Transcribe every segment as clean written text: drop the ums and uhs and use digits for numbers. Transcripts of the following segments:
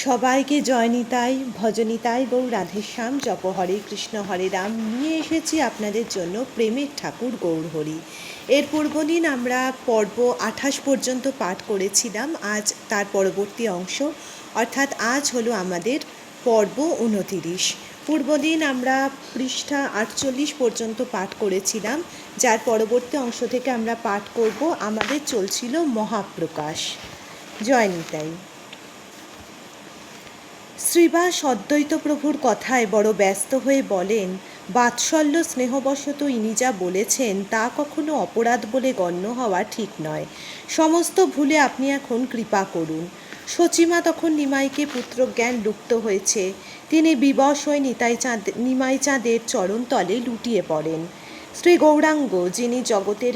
সবাইকে জয় নিতাই, ভজনিতাই গৌর রাধেশ্যাম, জপ হরে কৃষ্ণ হরে রাম নিয়ে এসেছি আপনাদের জন্য প্রেমের ঠাকুর গৌর হরি। এর পূর্বদিন আমরা পর্ব 28 পর্যন্ত পাঠ করেছিলাম। আজ তার পরবর্তী অংশ, অর্থাৎ আজ হলো আমাদের পর্ব 29। পূর্বদিন আমরা পৃষ্ঠা 48 পর্যন্ত পাঠ করেছিলাম, যার পরবর্তী অংশ থেকে আমরা পাঠ করব। আমাদের চলছিল মহাপ্রকাশ। জয় নিতাই। শ্রীবাস অদ্বৈত প্রভুর কথায় বড় ব্যস্ত হয়ে বলেন, বাৎসল্য স্নেহবশত ইনি যা বলেছেন তা কখনো অপরাধ বলে গণ্য হওয়া ঠিক নয়। সমস্ত ভুলে আপনি এখন কৃপা করুন। শচীমা তখন নিমাইকে পুত্রজ্ঞান লুপ্ত হয়েছে। তিনি বিবশ হয়ে নিমাই চাঁদের চরণতলে লুটিয়ে পড়েন। শ্রী গৌরাঙ্গ, যিনি জগতের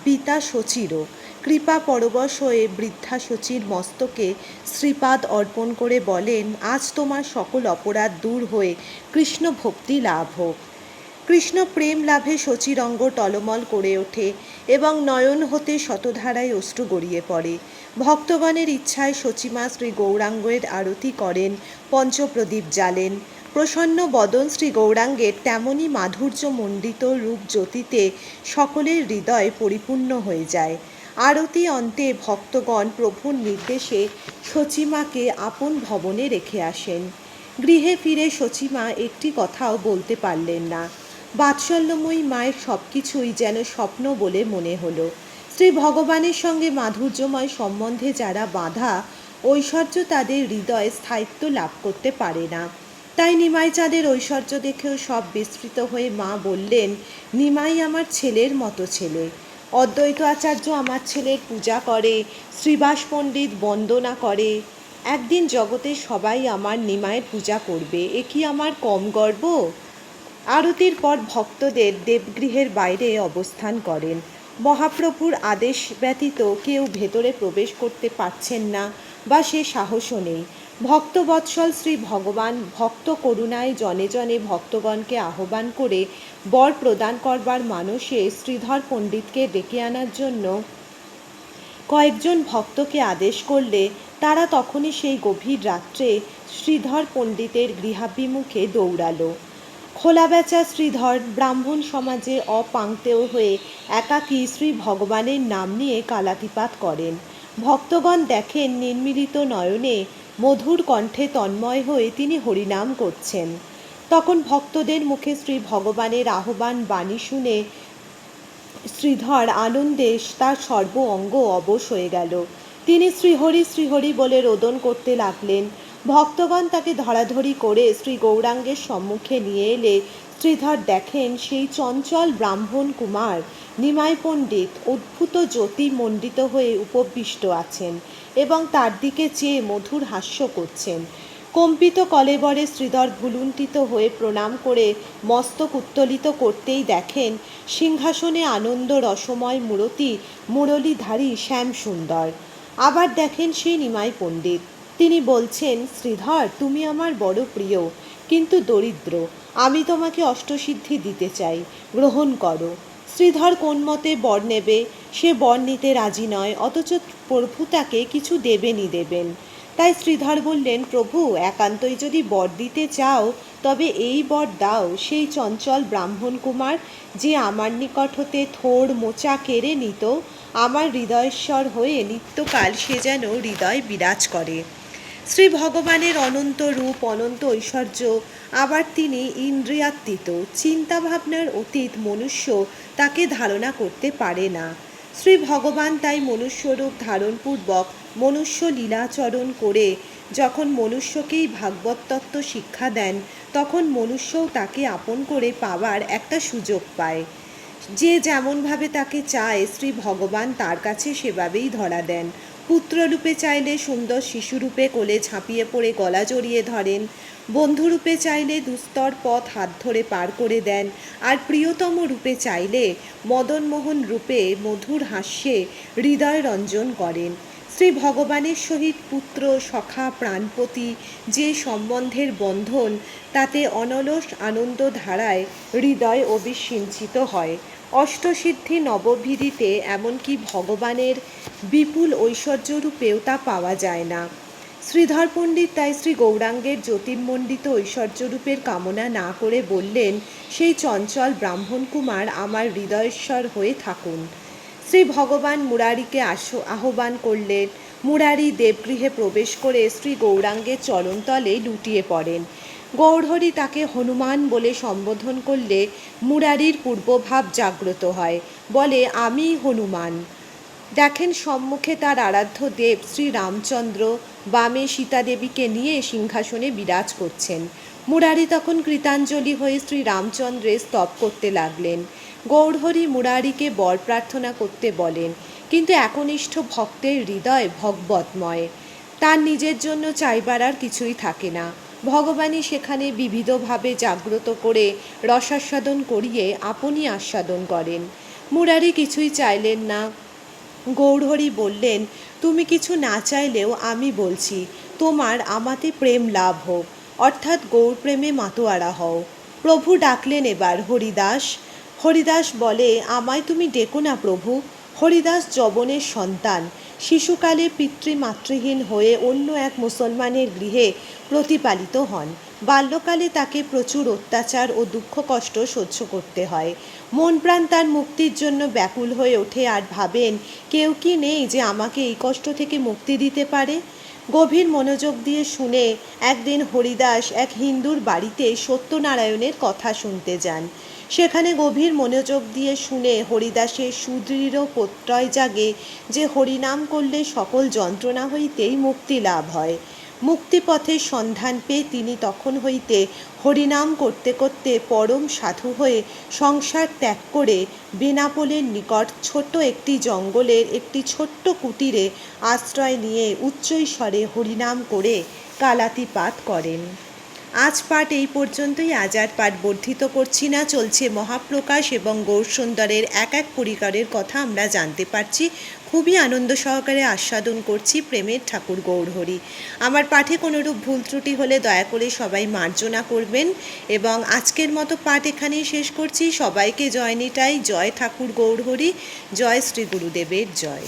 পিতা শচীরও, কৃপা পরবশ হয়ে বৃদ্ধা শচীর মস্তকে শ্রীপাদ অর্পণ করে বলেন, আজ তোমার সকল অপরাধ দূর হয়ে কৃষ্ণ ভক্তি লাভ হোক। কৃষ্ণ প্রেম লাভে শচীর অঙ্গ টলমল করে ওঠে এবং নয়ন হতে শতধারায় অশ্রু গড়িয়ে পড়ে। ভক্তগণের ইচ্ছায় শচীমা শ্রী গৌরাঙ্গের আরতি করেন, পঞ্চপ্রদীপ জ্বালেন। প্রসন্ন বদন শ্রী গৌরাঙ্গের তেমনই মাধুর্যমণ্ডিত রূপ জ্যোতিতে সকলের হৃদয় পরিপূর্ণ হয়ে যায়। আরতি অন্তে ভক্তগণ প্রভুর নির্দেশে শচীমাকে আপন ভবনে রেখে আসেন। গৃহে ফিরে শচীমা একটি কথাও বলতে পারলেন না। বাৎসল্যময়ী মায়ের সব কিছুই যেন স্বপ্ন বলে মনে হলো। শ্রী ভগবানের সঙ্গে মাধুর্যময় সম্বন্ধে যারা বাঁধা, ঐশ্বর্য তাদের হৃদয়ে স্থায়িত্ব লাভ করতে পারে না। তাই নিমাই চাঁদের ঐশ্বর্য দেখেও সব বিস্মৃত হয়ে মা বললেন, নিমাই আমার ছেলের মতো ছেলে। অদ্বৈত আচার্য আমার ছেলের পূজা করে, শ্রীবাস পণ্ডিত বন্দনা করে। একদিন জগতের সবাই আমার নিমাইয়ের পূজা করবে, এ কি আমার কম গর্ব? আরতির পর ভক্তদের দেবগৃহের বাইরে অবস্থান করেন। মহাপ্রভুর আদেশ ব্যতীত কেউ ভেতরে প্রবেশ করতে পারছেন না, বা সে সাহসও নেই। ভক্তবৎসল শ্রী ভগবান ভক্ত করুণায় জনে জনে ভক্তগণকে আহ্বান করে বর প্রদান করবার মানসে শ্রীধর পণ্ডিতকে ডেকে আনার জন্য কয়েকজন ভক্তকে আদেশ করলে তারা তখনই সেই গভীর রাত্রে শ্রীধর পণ্ডিতের গৃহাভিমুখে দৌড়ালো। খোলাবেচা শ্রীধর ব্রাহ্মণ সমাজে অপাংক্তেয় হয়ে একাকী শ্রী ভগবানের নাম নিয়ে কালাতিপাত করেন। ভক্তগণ দেখেন নির্মিলিত নয়নে মধুর কণ্ঠে তন্ময় হয়ে তিনি হরিনাম করছেন। তখন ভক্তদের মুখে শ্রী ভগবানের আহ্বান বাণী শুনে শ্রীধর আনন্দে তার সর্ব অঙ্গ অবশ হয়ে গেল। তিনি শ্রীহরি শ্রীহরি বলে রোদন করতে লাগলেন। ভক্তগণ তাকে ধরাধরি করে শ্রী গৌরাঙ্গের সম্মুখে নিয়ে এলে শ্রীধর দেখেন সেই চঞ্চল ব্রাহ্মণ কুমার নিমাই পণ্ডিত অদ্ভুত জ্যোতি মণ্ডিত হয়ে উপবিষ্ট আছেন এবং তার দিকে চেয়ে মধুর হাস্য করছেন। কম্পিত কলেবরে শ্রীধর ভুলুণ্ঠিত হয়ে প্রণাম করে মস্তক উত্তোলিত করতেই দেখেন সিংহাসনে আনন্দ রসময় মূরতি মুরলীধারী শ্যাম সুন্দর। আবার দেখেন সেই নিমাই পণ্ডিত। তিনি বলছেন, শ্রীধর, তুমি আমার বড় প্রিয়, কিন্তু দরিদ্র। আমি তোমাকে অষ্টসিদ্ধি দিতে চাই, গ্রহণ করো। শ্রীধর কোন মতে বর নেবে, সে বর নিতে রাজি নয়, অথচ প্রভু তাকে কিছু দেবেন। তাই শ্রীধর বললেন, প্রভু, একান্তই যদি বর দিতে চাও তবে এই বর দাও, সেই চঞ্চল ব্রাহ্মণ কুমার যে আমার নিকট হতে থোড় মোচা কেড়ে নিত, আমার হৃদয়েশ্বর হয়ে নিত্যকাল সে যেন হৃদয় বিরাজ করে। শ্রী ভগবানের অনন্ত রূপ, অনন্ত ঐশ্বর্য, আবার তিনি ইন্দ্রিয়াতীত, চিন্তাভাবনার অতীত মনুষ্য তাকে ধারণা করতে পারে না। শ্রী ভগবান তাই মনুষ্যরূপ ধারণপূর্বক মনুষ্য লীলাচরণ করে যখন মনুষ্যকেই ভাগবত তত্ত্ব শিক্ষা দেন, তখন মনুষ্যও তাকে আপন করে পাওয়ার একটা সুযোগ পায়। যে যেমনভাবে তাকে চায় শ্রী ভগবান তার কাছে সেভাবেই ধরা দেন। পুত্ররূপে চাইলে সুন্দর শিশুরূপে কোলে ঝাঁপিয়ে পড়ে গলা জড়িয়ে ধরেন, বন্ধুরূপে চাইলে দুস্তর পথ হাত ধরে পার করে দেন, আর প্রিয়তম রূপে চাইলে মদনমোহন রূপে মধুর হাস্যে হৃদয় রঞ্জন করেন। শ্রী ভগবানের সহিত পুত্র সখা প্রাণপতি যে সম্বন্ধের বন্ধন, তাতে অনলস আনন্দ ধারায় হৃদয় অবিসিঞ্চিত হয়। অষ্টসিদ্ধি নববিধিতে এমনকি ভগবানের বিপুল ঐশ্বর্যরূপেও তা পাওয়া যায় না। শ্রীধর পণ্ডিত তাই শ্রী গৌরাঙ্গের জ্যোতির্মণ্ডিত ঐশ্বর্যরূপের কামনা না করে বললেন, সেই চঞ্চল ব্রাহ্মণ কুমার আমার হৃদয়েশ্বর হয়ে থাকুন। শ্রী ভগবান মুরারিকে আহ্বান করলেন। মুরারি দেবগৃহে প্রবেশ করে শ্রী গৌরাঙ্গের চরণতলে লুটিয়ে পড়েন। গৌরহরি তাকে হনুমান বলে সম্বোধন করলে মুরারির পূর্বভাব জাগ্রত হয়, বলে, আমি হনুমান। দেখেন সম্মুখে তার আরাধ্য দেব শ্রী রামচন্দ্র বামে সীতাদেবীকে নিয়ে সিংহাসনে বিরাজ করছেন। মুরারি তখন কৃতাঞ্জলি হয়ে শ্রী রামচন্দ্রের স্তব করতে লাগলেন। গৌরহরি মুরারিকে বর প্রার্থনা করতে বলেন, কিন্তু একনিষ্ঠ ভক্তের হৃদয় ভগবতময়, তার নিজের জন্য চাইবার আর কিছুই থাকে না। ভগবানই সেখানে বিবিধভাবে জাগ্রত করে রসাস্বাদন করিয়ে আপনি আস্বাদন করেন। মুরারি কিছুই চাইলেন না। গৌরহরি বললেন, তুমি কিছু না চাইলেও আমি বলছি, তোমার আমাতে প্রেম লাভ হোক, অর্থাৎ গৌর প্রেমে মাতোয়ারা হও। প্রভু ডাকলেন এবার হরিদাস। হরিদাস বলে, আমায় তুমি ডেকো না প্রভু। হরিদাস যবনের সন্তান, শিশুকালে পিতৃমাতৃহীন হয়ে অন্য এক মুসলমানের গৃহে প্রতিপালিত হন। বাল্যকালে তাকে প্রচুর অত্যাচার ও দুঃখ কষ্ট সহ্য করতে হয়। মন প্রাণ তার মুক্তির জন্য ব্যাকুল হয়ে ওঠে আর ভাবেন, কেউ কি নেই যে আমাকে এই কষ্ট থেকে মুক্তি দিতে পারে। গভীর মনোযোগ দিয়ে শুনে একদিন হরিদাস এক হিন্দুর বাড়িতে সত্যনারায়ণের কথা শুনতে যান। সেখানে গভীর মনোযোগ দিয়ে শুনে হরিদাসের সুদৃঢ় প্রত্যয় জাগে যে হরিনাম করলে সকল যন্ত্রণা হইতেই মুক্তি লাভ হয়। মুক্তিপথের সন্ধান পেয়ে তিনি তখন হইতে হরিনাম করতে করতে পরম সাধু হয়ে সংসার ত্যাগ করে বেনাপোলের নিকট ছোট একটি জঙ্গলের একটি ছোট্ট কুটিরে আশ্রয় নিয়ে উচ্চৈস্বরে হরিনাম করে কালাতিপাত করেন। আজ পাঠ এই পর্যন্তই। আজ আর পাঠ বর্ধিত করছি না। চলছে মহাপ্রকাশ এবং গৌরসুন্দরের এক এক পরিকারের কথা আমরা জানতে পারছি। খুবই আনন্দ সহকারে আস্বাদন করছি প্রেমের ঠাকুর গৌরহরি। আমার পাঠে কোনোরূপ ভুল ত্রুটি হলে দয়া করে সবাই মার্জনা করবেন। এবং আজকের মতো পাঠ এখানেই শেষ করছি। সবাইকে জয় নিতাই, জয় ঠাকুর গৌরহরি, জয় শ্রী গুরুদেবের জয়।